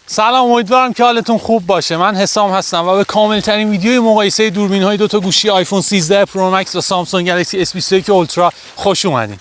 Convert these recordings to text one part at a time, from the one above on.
سلام، امیدوارم که حالتون خوب باشه. من حسام هستم و به کامل ترین ویدیوی مقایسه دوربین های دوتا گوشی آیفون 13 پرو مکس و سامسونگ گلکسی S21 اولترا خوش اومدین.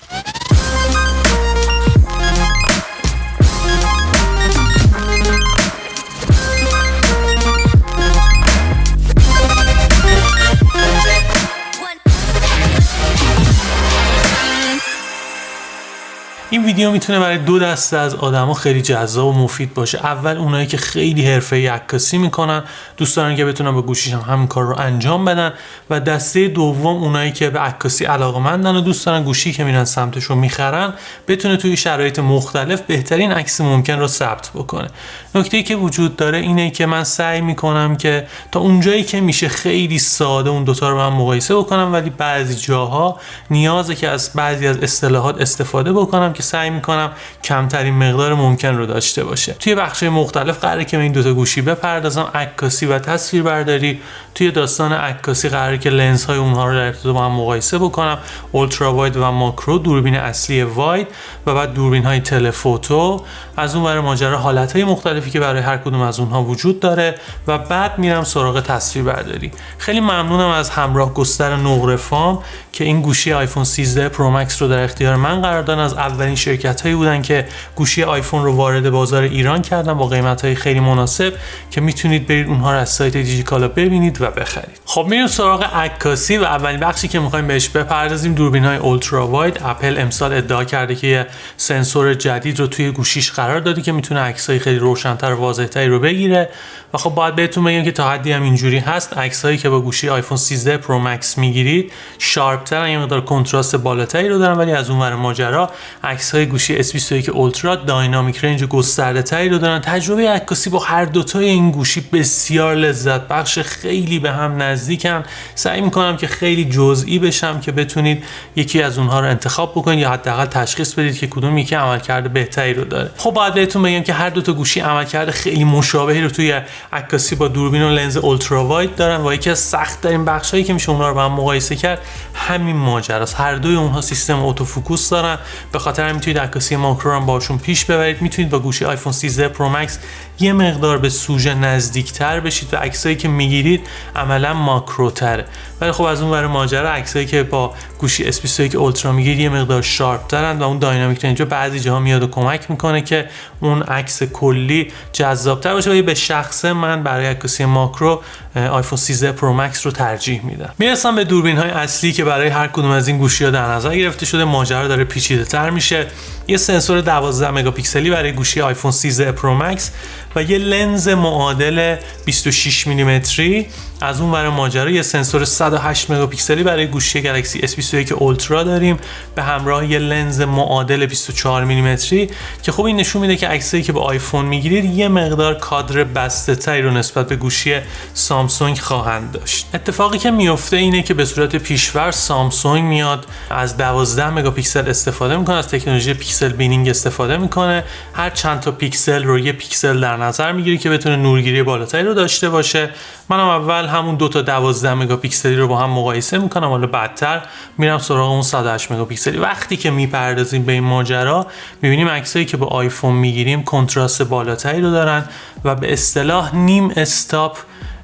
این ویدیو میتونه برای دو دسته از آدما خیلی جذاب و مفید باشه. اول اونایی که خیلی حرفه‌ای عکاسی میکنن، دوست دارن که بتونن با گوشیشون همین کار رو انجام بدن، و دسته دوم اونایی که به عکاسی علاقه‌مندن و دوست دارن گوشی که میرن سمتش رو میخرن بتونه توی شرایط مختلف بهترین عکس ممکن رو ثبت بکنه. نکته‌ای که وجود داره اینه که من سعی میکنم که تا اونجایی که میشه خیلی ساده اون دوتا رو با هم مقایسه بکنم، ولی بعضی جاها نیازه که از بعضی از اصطلاحات استفاده بکنم که سعی میکنم کمترین مقدار ممکن رو داشته باشه. توی بخش‌های مختلف قراره که این دوتا گوشی بپردازم، عکاسی و تصویربرداری. توی داستان عکاسی قراره که لنزهای اونها رو در ابتدا با هم مقایسه بکنم، اولترا واید و ماکرو، دوربین اصلی واید و بعد دوربین‌های تلفوتو. از اون ور ماجرا حالت‌های مختلفی که برای هر کدوم از اونها وجود داره و بعد میرم سراغ تصویربرداری. خیلی ممنونم از همراه گستر نقره فام که این گوشی آیفون 13 پرو مکس رو در اختیار من قرار دادن. از اولین شرکت‌هایی بودن که گوشی آیفون رو وارد بازار ایران کردن با قیمت‌های خیلی مناسب که میتونید برید اونها رو از سایت دیجیکالا ببینید و بخرید. خب میریم سراغ عکاسی و اولین بخشی که می‌خوایم بهش بپردازیم دوربین‌های اولترا واید. اپل امسال ادعا کرده که یه سنسور جدید رو توی گوشیش قرار داده که میتونه عکسای خیلی روشن‌تر و واضح‌تری رو بگیره و خب باید بهتون بگم که تا حدی هم اینجوری هست. عکسایی که با گوشی آیفون 13 پرو مکس میگیرید شارپ‌ترن، یه مقدار کنتراست بالاتری رو دارن، ولی از اون ور ماجرا عکس‌های گوشی S21 اولترا داینامیک رنج گسترده‌تری رو دارن. تجربه عکاسی با هر دوتای این گوشی بسیار لذت بخش، خیلی به هم نزدیکن. سعی می‌کنم که خیلی جزئی بشم که بتونید یکی از اونها رو انتخاب بکنید یا حداقل تشخیص بدید که کدوم یکی عملکرد بهتری رو داره. خب باید بهتون بگم که هر دوتا گوشی عملکرد خیلی مشابهی رو توی عکاسی با دوربین و لنز اولترا واید دارن و یکی از سخت‌ترین بخشایی که میشه اونها رو با هم مقایسه کرد همین ماجراست. هر دوی اونها سیستم اتوفوکوس دارن، به خاطر همین میتونید عکاسی ماکرو هم باشون پیش ببرید. میتونید با گوشی آیفون 13 پرو مکس یه مقدار به سوژه نزدیکتر بشید و عکسایی که میگیرید عملا ماکروتره. ولی خب از اون ور ماجرا عکسایی که با گوشی S21 اولترا میگیرید یه مقدار شارپ ترن و اون داینامیک رنج بعضی جاها میاد و کمک میکنه که اون عکس کلی جذابتر باشه. ولی به شخص من برای عکاسی ماکرو آیفون 13 پرو مکس رو ترجیح میدم. میرسم به دوربین های اصلی که برای هر کدوم از این گوشی‌ها در نظر گرفته شده. ماجرا داره پیچیده‌تر میشه. یه سنسور 12 مگاپیکسلی برای گوشی آیفون 13 پرو مکس و یه لنز معادل 26 میلیمتری. از اون ور ماجرا یه سنسور 108 مگاپیکسلی برای گوشی گلکسی S21 اولترا داریم به همراه یه لنز معادل 24 میلیمتری که خب این نشون میده که عکسایی که با آیفون میگیرید یه مقدار کادر بسته‌تری رو نسبت به گوشی سامسونگ خواهند داشت. اتفاقی که میفته اینه که به صورت پیش‌فرض سامسونگ میاد از 12 مگاپیکسل استفاده میکنه، از تکنولوژی پیکسل بینینگ استفاده میکنه. هر چند تا پیکسل رو یه پیکسل در نظر میگیره که بتونه نورگیری بالاتری رو داشته باشه. منم اول همون دو تا 12 مگاپیکسلی رو با هم مقایسه میکنم، حالا بعدتر میرم سراغ اون 108 مگاپیکسلی. وقتی که میپردازیم به این ماجرا میبینیم عکسایی که با آیفون میگیریم کنتراست بالاتری رو دارن و به اصطلاح نیم استاپ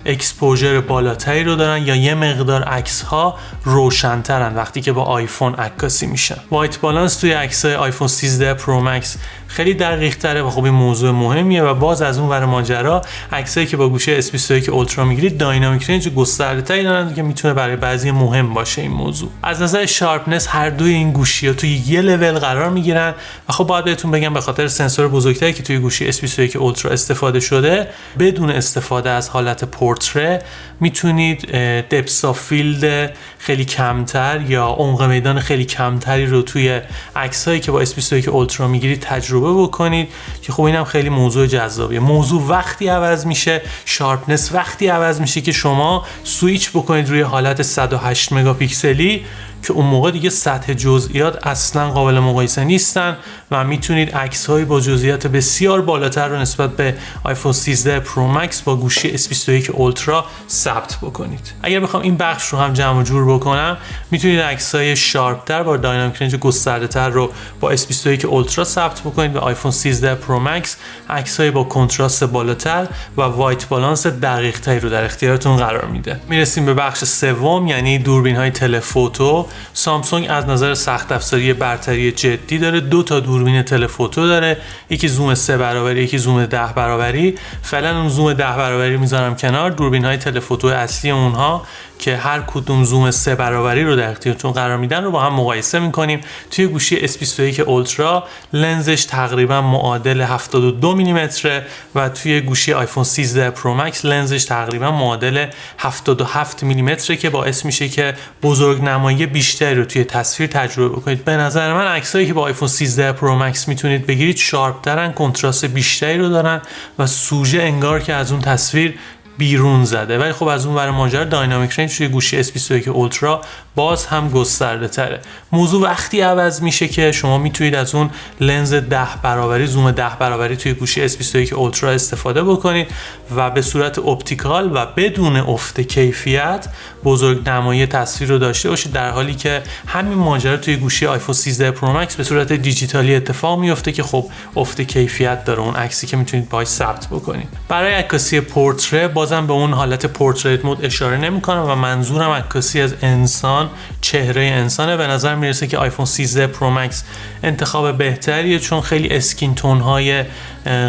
اکسپوژر بالاتری رو دارن یا یه مقدار عکس ها روشن‌ترن وقتی که با آیفون عکاسی میشن. وایت بالانس توی عکس‌های آیفون 13 پرو مکس خیلی دقیق تره و خب این موضوع مهمیه. و باز از اون ور ماجرا عکسایی که با گوشی S21 اولترا میگیرید داینامیک رنج گسترده‌تری دارن که میتونه برای بعضی مهم باشه این موضوع. از نظر شارپنس هر دوی این گوشی‌ها توی یه لول قرار میگیرن و خب باید بهتون بگم به خاطر سنسور بزرگتری که توی گوشی S21 اولترا استفاده شده، بدون استفاده از حالت پورتره میتونید دپث آف فیلد خیلی کمتر یا عمق میدان خیلی کمتری رو توی عکسایی که با S21 اولترا میگیرید تجربه بکنید که خب اینم خیلی موضوع جذابیه. موضوع وقتی عوض میشه، شارپنس وقتی عوض میشه که شما سویچ بکنید روی حالت 108 مگاپیکسلی که اون موقع دیگه سطح جزئیات اصلا قابل مقایسه نیستن و میتونید عکس‌های با جزئیات بسیار بالاتر رو نسبت به آیفون 13 پرو مکس با گوشی S21 اولترا ثبت بکنید. اگر بخوام این بخش رو هم جمع و جور بکنم، میتونید عکس‌های شارپ‌تر با داینامیک رنج گسترده‌تر رو با S21 اولترا ثبت بکنید و آیفون 13 پرو مکس عکس‌های با کنتراست بالاتر و وایت بالانس دقیق‌تری رو در اختیارتون قرار میده. میرسیم به بخش سوم، یعنی دوربین‌های تلفوتو. سامسونگ از نظر سخت افزاری برتری جدی داره. 2 تا دوربین تلفوتو داره، یکی زوم 3 برابری، یکی زوم 10 برابری. فعلا اون زوم 10 برابری میذارم کنار. دوربین‌های تلفوتو اصلی اونها که هر کدوم زوم 3 برابری رو در اختیارتون قرار میدن رو با هم مقایسه میکنیم. توی گوشی S21 اولترا لنزش تقریبا معادل 72 میلیمتره و توی گوشی آیفون 13 پرو مکس لنزش تقریبا معادل 77 میلیمتره که باعث میشه که بزرگنمایی بیشتری رو توی تصویر تجربه بکنید. به نظر من عکسایی که با آیفون 13 پرو مکس میتونید بگیرید شارپ ترن، کنتراست بیشتری رو دارن و سوژه انگار که از اون تصویر بیرون زده. ولی خب از اون ور ماجرا داینامیک رنج توی گوشی S21 اولترا باز هم گسترده تره. موضوع وقتی عوض میشه که شما میتونید از اون لنز 10 برابری، زوم 10 برابری توی گوشی S21 اولترا استفاده بکنید و به صورت اپتیکال و بدون افت کیفیت بزرگ نمایی تصویر رو داشته باشید، در حالی که همین ماجرا توی گوشی آیفون 13 پرو مکس به صورت دیجیتالی اتفاق میفته که خب افت کیفیت داره اون عکسی که میتونید باهاش ثبت بکنید. برای عکاسی پورتره بازم به اون حالت پورتریت مود اشاره نمی‌کنم و منظورم عکاسی از انسان، چهره انسانه. به نظر میرسه که آیفون 13 پرو مکس انتخاب بهتریه، چون خیلی اسکین تون های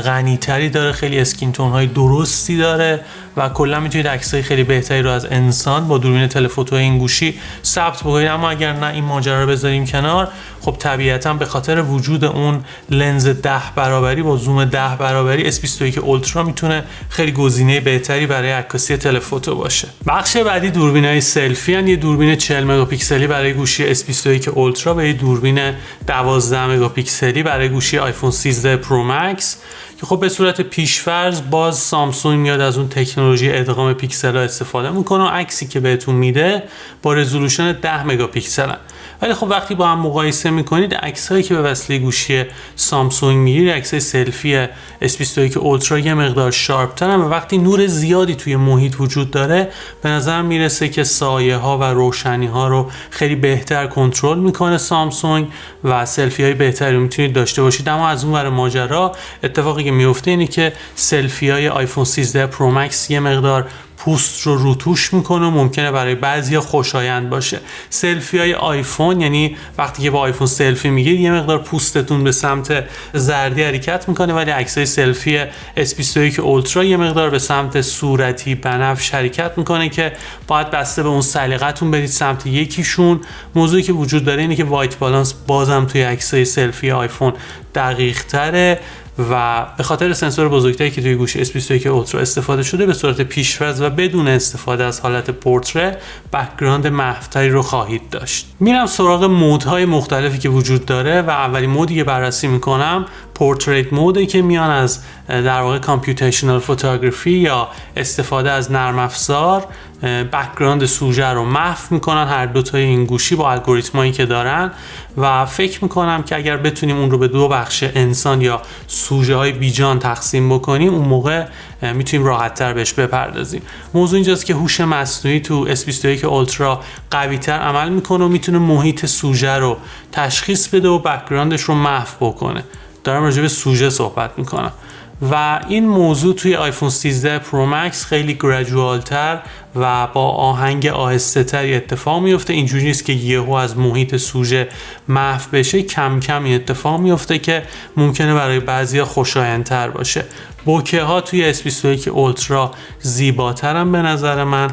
غنی‌تری داره، خیلی اسکین تون های درستی داره و کلا میتونید عکسای خیلی بهتری رو از انسان با دوربین تلفوتو این گوشی ثبت بکنید. اما اگر نه این ماجرا رو بذاریم کنار، خب طبیعتا به خاطر وجود اون لنز 10 برابری با زوم 10 برابری S21 اولترا میتونه خیلی گزینه بهتری برای عکاسی تلفوتو باشه. بخش بعدی دوربینای سلفی ان. یه دوربین 40 مگاپیکسلی برای گوشی S21 اولترا و یه دوربین 12 مگاپیکسلی برای گوشی آیفون 13 پرو مکس که خب به صورت پیش‌فرض باز سامسونگ میاد از اون تکنولوژی ادغام پیکسل ها استفاده میکنه و عکسی که بهتون میده با رزولوشن 10 مگاپیکسل. ولی خب وقتی با هم مقایسه میکنید عکسایی که به وسیله گوشی سامسونگ میگیرید، عکسای سلفی S21 اولترا یه مقدار شارپ ترن و وقتی نور زیادی توی محیط وجود داره به نظر میرسه که سایه ها و روشنی ها رو خیلی بهتر کنترل میکنه سامسونگ و سلفی های بهتری رو میتونید داشته باشید. اما از اون ور ماجرا اتفاقی که میفته اینه که سلفی های آیفون 13 پرو مکس یه مقدار پوست رو روتوش میکنه و ممکنه برای بعضیا خوشایند باشه. سلفی های آیفون، یعنی وقتی که با آیفون سلفی میگیرید یه مقدار پوستتون به سمت زردی حرکت میکنه، ولی عکسای سلفی S21 اولترا یه مقدار به سمت صورتی بنفش حرکت میکنه که باید بسته به اون سلیقتون برید سمت یکیشون. موضوعی که وجود داره اینه که وایت بالانس بازم توی عکسای سلفی آیفون دقیق تره و به خاطر سنسور بزرگتری که توی گوشی S21 اولترا استفاده شده به صورت پیش‌فرض و بدون استفاده از حالت پورتره بک‌گراند محوتری رو خواهید داشت. میرم سراغ مودهای مختلفی که وجود داره و اولین مودی که بررسی میکنم پورتریت موده که میان از در واقع کامپیوتیشنال فوتوگرافی یا استفاده از نرم افزار بک‌گراند سوژه رو محو میکنن هر دوتای این گوشی با الگوریتمایی که دارن و فکر میکنم که اگر بتونیم اون رو به دو بخش انسان یا سوژه های بیجان تقسیم بکنیم اون موقع میتونیم راحت تر بهش بپردازیم. موضوع اینجاست که هوش مصنوعی تو S21 اولترا قوی تر عمل میکنه و میتونه محیط سوژه رو تشخیص بده و بک‌گراندش رو محو بکنه. دارم راجع به سوژه صحبت میکنم و این موضوع توی آیفون 13 پرو مکس خیلی گریجوال تر و با آهنگ آهسته تری اتفاق میفته. اینجوری نیست که یهو از محیط سوژه محو بشه، کم کم این اتفاق میفته که ممکنه برای بعضیا خوشایندتر باشه. بوکه ها توی S21 اولترا زیباترن به نظر من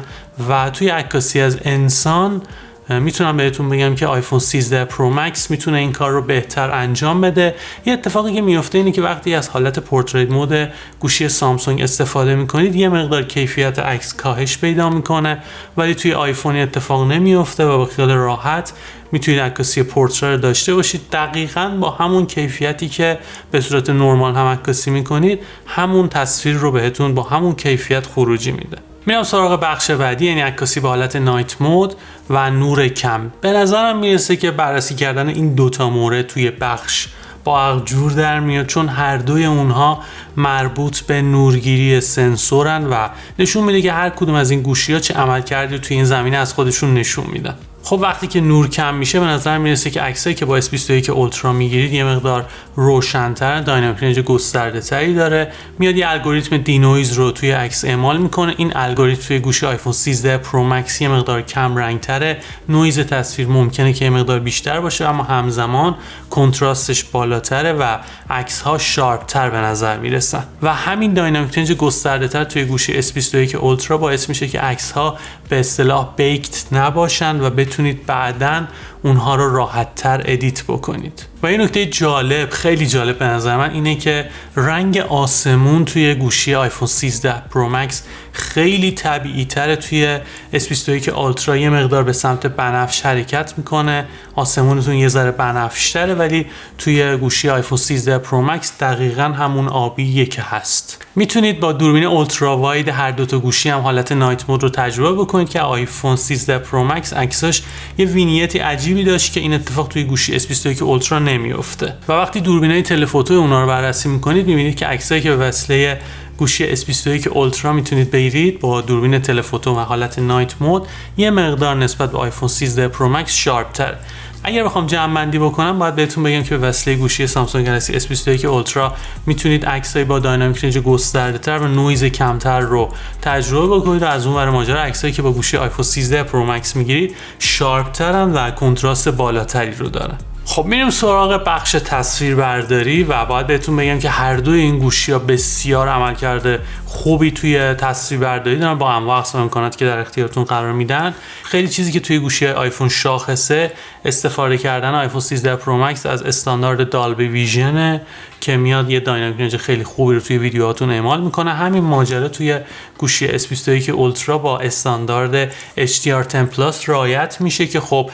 و توی عکاسی از انسان میتونم بهتون بگم که آیفون 13 پرو مکس میتونه این کار رو بهتر انجام بده. یه اتفاقی که میفته اینه که وقتی از حالت پورتریت مود گوشی سامسونگ استفاده میکنید یه مقدار کیفیت عکس کاهش پیدا میکنه، ولی توی آیفون اتفاق نمیفته و با خیال راحت میتونید عکاسی پورتریت رو داشته باشید دقیقاً با همون کیفیتی که به صورت نرمال هم عکاسی میکنید، همون تصویر رو بهتون با همون کیفیت خروجی میده. میرم سراغ بخش بعدی، یعنی عکاسی به حالت نایت مود و نور کم. به نظرم میرسه که بررسی کردن این دوتا مورد توی بخش با عقل جور در میاد، چون هر دوی اونها مربوط به نورگیری سنسورن و نشون میده که هر کدوم از این گوشی‌ها چه عملکردی توی این زمینه از خودشون نشون میدن. خب وقتی که نور کم میشه به نظر میرسه که عکسایی که با S21 اولترا میگیرید یه مقدار روشن‌تر، داینامیک رنج گسترده‌تری داره. میاد یه الگوریتم دینویز رو توی عکس اعمال میکنه. این الگوریتم توی گوشی آیفون 13 پرو مکس یه مقدار کم رنگ‌تره. نویز تصویر ممکنه که یه مقدار بیشتر باشه، اما همزمان کنتراستش بالاتره و عکس‌ها شارپ‌تر به نظر میرسن. و همین داینامیک رنج گسترده‌تر توی گوشی S21 اولترا باعث میشه که عکس‌ها به اصطلاح بیکت نباشن و بتونید بعداً اونها رو راحت‌تر ادیت بکنید. و این نکته جالب، خیلی جالب به نظر من، اینه که رنگ آسمون توی گوشی آیفون 13 پرو مکس خیلی طبیعی تره. توی S21 اولترا یه مقدار به سمت بنفش حرکت میکنه، آسمونتون یه ذره بنفش تره، ولی توی گوشی آیفون 13 پرو مکس دقیقاً همون آبیه که هست. میتونید با دوربین اولترا واید هر دوتا گوشی هم حالت نایت مود رو تجربه بکنید که آیفون 13 پرو مکس عکساش یه وینیتی عجیبی داشت که این اتفاق توی گوشی S21 اولترا نمیفته. و وقتی دوربینای تلفوتو اونا رو بررسی میکنید میبینید که عکسایی که به وسیله گوشی S21 اولترا میتونید بگیرید با دوربین تلفوتو و حالت نایت مود یه مقدار نسبت به آیفون 13 پرو مکس شارپ تر. اگر بخوام جمع بندی بکنم باید بهتون بگم که به وسیله گوشی سامسونگ گلکسی S21 اولترا میتونید عکسای با داینامیک رنج گسترده‌تر و نویز کمتر رو تجربه بکنید و از اون ور ماجرا عکسایی که با گوشی آیفون 13 پرو مکس میگیرید شارپ ترن و کنتراست بالاتری رو دارن. خب میریم سراغ بخش تصویربرداری و باید بهتون بگم که هر دوی این گوشی‌ها بسیار عملکرد خوبی توی تصویربرداری دارن با انواع اقسام امکاناتی که در اختیارتون قرار میدن. خیلی چیزی که توی گوشی آیفون شاخصه استفاده کردن آیفون 13 پرو مکس از استاندارد دالبی ویژن که میاد یه داینامیک رنج خیلی خوبی رو توی ویدیوهاتون اعمال میکنه. همین ماجرا توی گوشی S21 اولترا با استاندارد HDR10 پلاس رعایت میشه که خب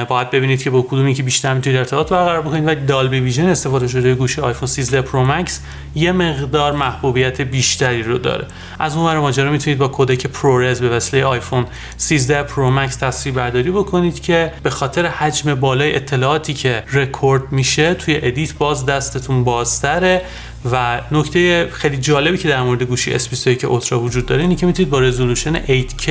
باید ببینید که با کدومی که بیشتر میتونید ارتباط برقرار بکنید. و دالبی ویژن استفاده شده گوشی آیفون 13 پرو مکس یه مقدار محبوبیت بیشتری رو داره. از اون ور ماجرا میتونید با کودک پرورز به وسیله آیفون 13 پرو مکس تصویربرداری بکنید که به خاطر حجم بالای اطلاعاتی که رکورد میشه توی ادیت باز دستتون بازتره. و نکته خیلی جالبی که در مورد گوشی S21 اولترا وجود داره اینه که میتونید با رزولوشن 8K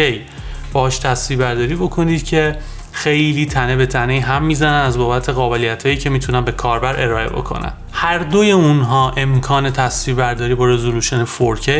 باهاش تصویربرداری بکنید که خیلی تنه به تنه هم میزنن از بابت قابلیتایی که میتونن به کاربر ارائه بکنن. هر دوی اونها امکان تصویربرداری با رزولوشن 4K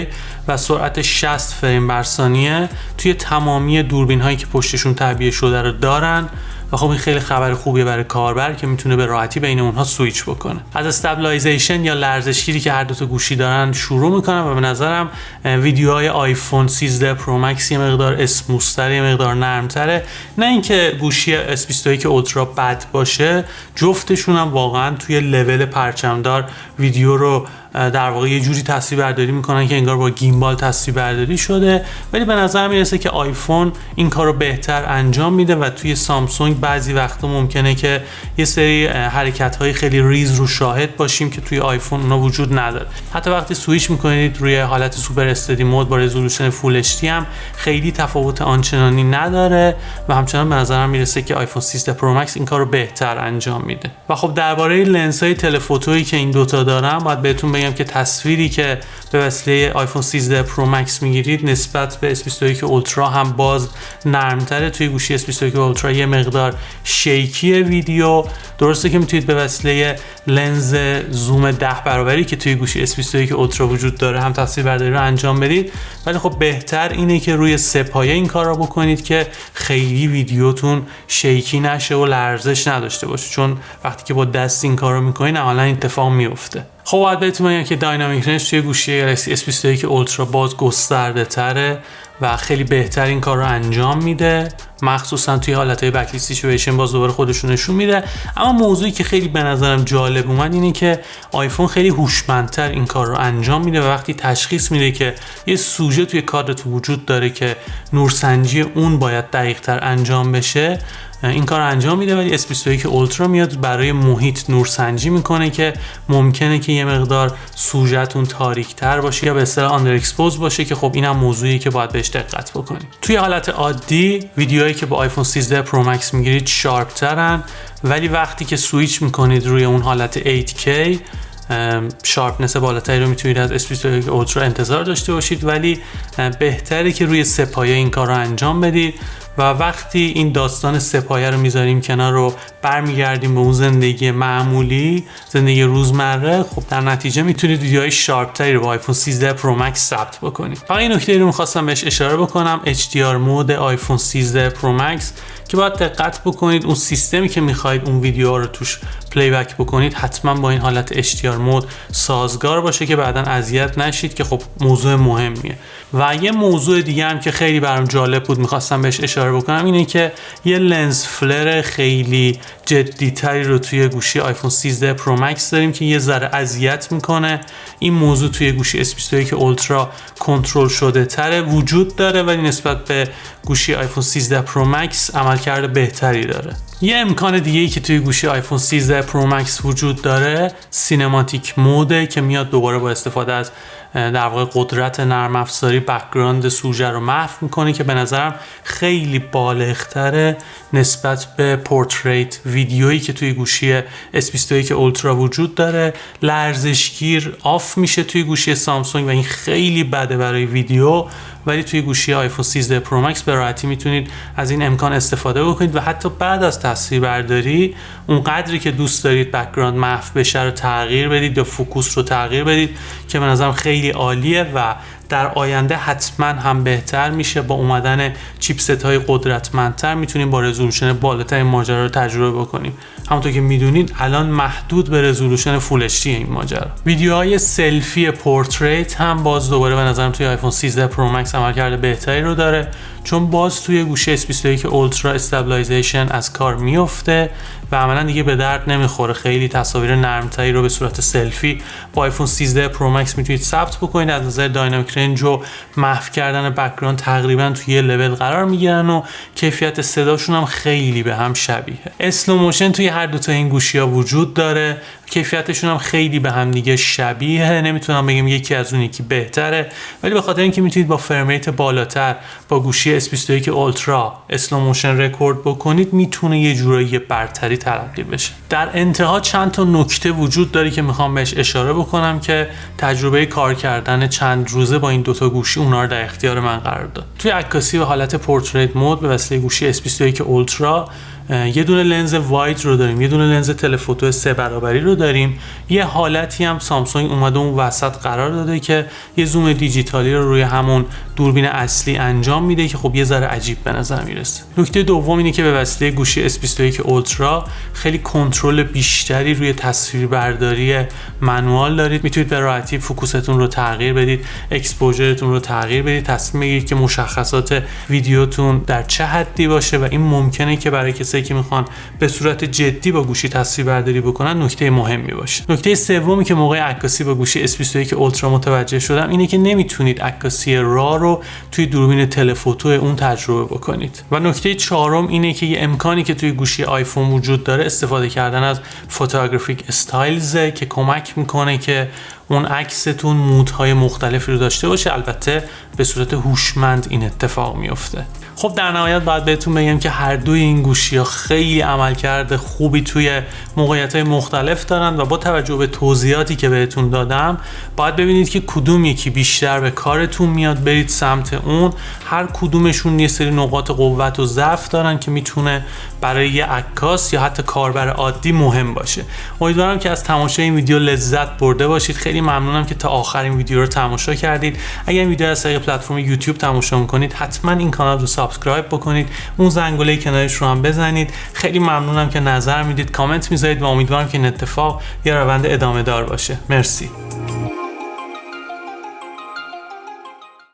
و سرعت 60 فریم بر ثانیه توی تمامی دوربین هایی که پشتشون تعبیه شده رو دارن. و خب این خیلی خبر خوبیه برای کاربر که میتونه به راحتی بین اونها سویچ بکنه. از استابیلایزیشن یا لرزشگیری که هر دو تا گوشی دارن شروع میکنن و به نظرم ویدیوهای آیفون 13 پرو مکس یه مقدار اسموث‌تر، یه مقدار نرم‌تره. نه اینکه گوشی S21 اولترا بد باشه، جفتشون هم واقعا توی لول پرچمدار ویدیو رو در واقع یه جوری تصویربرداری میکنن که انگار با گیمبال تصویربرداری شده. ولی به نظر میرسه که آیفون این کارو بهتر انجام میده و توی سامسونگ بعضی وقتا ممکنه که یه سری حرکت‌های خیلی ریز رو شاهد باشیم که توی آیفون اونا وجود نداره. حتی وقتی سویچ میکنید روی حالت سوپر استدی مود با رزولوشن فول اچ دی هم خیلی تفاوت آنچنانی نداره و همچنان به نظرم میرسه که آیفون 13 پرو مکس این کارو بهتر انجام میده. و خب درباره لنزهای تلفوتویی که این دوتا دارن باید بهتون بگم که تصویری که به وسیله آیفون 13 پرو مکس میگیرید نسبت به S21 اولترا هم باز نرمتره. توی گوشی S21 اولترا یه مقدار شیکی ویدیو، درسته که میتونید به وسیله لنز زوم 10 برابری که توی گوشی S21 اولترا وجود داره هم تصویربرداری رو انجام بدید، ولی خب بهتر اینه که روی سه پایه این کار رو بکنید که خیلی ویدیوتون شیکی نشه و لرزش نداشته باشه، چون وقتی که با دست این کار رو میکنید عملا اتفاق میفته. خب باید بهتون بگم که داینامیک رنج توی گوشی گلکسی S21 اولترا باز گسترده تره و خیلی بهتر این کار رو انجام میده، مخصوصا توی حالتهای بکلیت سیچویشن باز دوباره خودشون نشون میده. اما موضوعی که خیلی به نظرم جالب اومد اینه که آیفون خیلی هوشمندتر این کار رو انجام میده و وقتی تشخیص میده که یه سوژه توی کادرت وجود داره که نورسنجی اون باید دقیق‌تر انجام بشه، این کار انجام میده، ولی S21 اولترا میاد برای محیط نورسنجی میکنه که ممکنه که یه مقدار سوژه‌تون تاریک‌تر باشه یا به اصطلاح آندر اکسپوز باشه که خب اینم موضوعی که باید بهش دقت بکنید. توی حالت عادی ویدیوهایی که با آیفون 13 پرو مکس میگیرید شارپ ترن، ولی وقتی که سویچ میکنید روی اون حالت 8K شارپنس بالاتری رو میتونید از S21 اولترا انتظار داشته باشید، ولی بهتره که روی سه پایه این کار رو انجام بدید و وقتی این داستان سه پایه رو میذاریم کنار رو برمیگردیم به اون زندگی معمولی، زندگی روزمره، خب در نتیجه میتونید ویدیوهای شارپ تری رو با آیفون 13 پرو مکس ثبت بکنید. فقط این نکته رو میخواستم بهش اشاره بکنم، HDR مود آیفون 13 پرو مکس که باید دقت بکنید اون سیستمی که میخواید اون ویدیو رو توش پلی بک بکنید حتما با این حالت HDR مود سازگار باشه که بعداً اذیت نشید، که خب موضوع مهمیه. و یه موضوع دیگه هم که خیلی برام جالب بود میخواستم بهش اشاره بکنم اینه که یه لنز فلر خیلی جدی‌تری رو توی گوشی آیفون 13 پرو مکس داریم که یه ذره اذیت میکنه. این موضوع توی گوشی S21 اولترا کنترل شده تره وجود داره، ولی نسبت به گوشی آیفون 13 پرو مکس عملکرد بهتری داره. یه امکان دیگه‌ای که توی گوشی آیفون 13 پرو مکس وجود داره سینماتیک موده که میاد دوباره با استفاده از در واقع قدرت نرم افزاری بک‌گراند سوژه رو محو میکنه که به نظرم خیلی بالغ‌تره نسبت به پورتریت ویدیویی که توی گوشی S21 اولترا وجود داره. لرزشگیر آف میشه توی گوشی سامسونگ و این خیلی بده برای ویدیو، ولی توی گوشی آیفون 13 پرو مکس به راحتی میتونید از این امکان استفاده بکنید و حتی بعد از تصویربرداری اون قدری که دوست دارید بک‌گراند محو بشه رو تغییر بدید یا فوکوس رو تغییر بدید که به نظرم خیلی عالیه و در آینده حتما هم بهتر میشه. با اومدن چیپست های قدرتمندتر میتونیم با رزولوشن بالاتر این ماجرا رو تجربه بکنیم. همونطور که میدونید الان محدود به رزولوشن فول اچ دی این ماجرا. ویدیوهای سلفی پورتریت هم باز دوباره به نظرم توی آیفون 13 پرو مکس عملکرد بهتری رو داره، چون باز توی گوشی S21 اولترا استابیلایزیشن از کار میفته و عملا دیگه به درد نمیخوره. خیلی تصاویر نرمتری رو به صورت سلفی با آیفون 13 پرو مکس میتونید ثبت بکنید. از نظر داینامیک رنج و محو کردن بک‌گراند تقریبا توی یه لول قرار میگیرن و کیفیت صداشون هم خیلی به هم شبیه. اسلو موشن توی هر دو تا این گوشی‌ها وجود داره، کیفیتشون هم خیلی به هم دیگه شبیه. نمیتونم بگم یکی از اون یکی بهتره، ولی به خاطر اینکه میتونید با فریم ریت بالاتر با گوشی S21 اولترا اسلو موشن رکورد بکنید میتونه یه جورایی برتری تلقی بشه. در انتها چند تا نکته وجود داره که میخوام بهش اشاره بکنم که تجربه کار کردن چند روزه با این دوتا گوشی اونا رو در اختیار من قرار داد. توی عکاسی به حالت پورتریت مود به وسیله گوشی S21 اولترا یه دونه لنز واید رو داریم، یه دونه لنز تلفوتو 3 برابری رو داریم. یه حالتی هم سامسونگ اومده اون وسط قرار داده که یه زوم دیجیتالی رو روی همون دوربین اصلی انجام میده که خب یه ذره عجیب به نظر میرسه. نکته دوم اینه که به وسیله گوشی S21 اولترا خیلی کنترل بیشتری روی تصویربرداری منوال دارید. میتونید به راحتی فوکوستون رو تغییر بدید، اکسپوژرتون رو تغییر بدید، تصمیم بگیرید که مشخصات ویدیوتون در چه حدی باشه و این ممکنه که برای کسایی که میخوان به صورت جدی با گوشی تصویربرداری بکنن نکته مهمی باشه. نکته سومی که موقع عکاسی با گوشی S21 اولترا متوجه شدم اینه که نمیتونید عکاسی را رو توی دوربین تلفوتو اون تجربه بکنید. و نکته چهارم اینه که یه امکانی که توی گوشی آیفون وجود داره استفاده کردن از فوتوگرافیک استایلز که کمک میکنه که اون عکستون مودهای مختلفی رو داشته باشه. البته به صورت هوشمند این اتفاق میفته. خب در نهایت باید بهتون بگم که هر دوی این گوشی‌ها خیلی عملکرد خوبی توی موقعیت‌های مختلف دارن و با توجه به توضیحاتی که بهتون دادم باید ببینید که کدوم یکی بیشتر به کارتون میاد، برید سمت اون. هر کدومشون یه سری نقاط قوت و ضعف دارن که میتونه برای یه عکاس یا حتی کاربر عادی مهم باشه. امیدوارم که از تماشای این ویدیو لذت برده باشید. خیلی ممنونم که تا آخر این ویدیو رو تماشا کردید. اگر این ویدیو از طریق پلتفرم یوتیوب تماشا می‌کنید حتما این کانال رو سابسکرایب بکنید، اون زنگوله کنارش رو هم بزنید. خیلی ممنونم که نظر میدید، کامنت میذارید و امیدوارم که این اتفاق یه روند ادامه دار باشه. مرسی.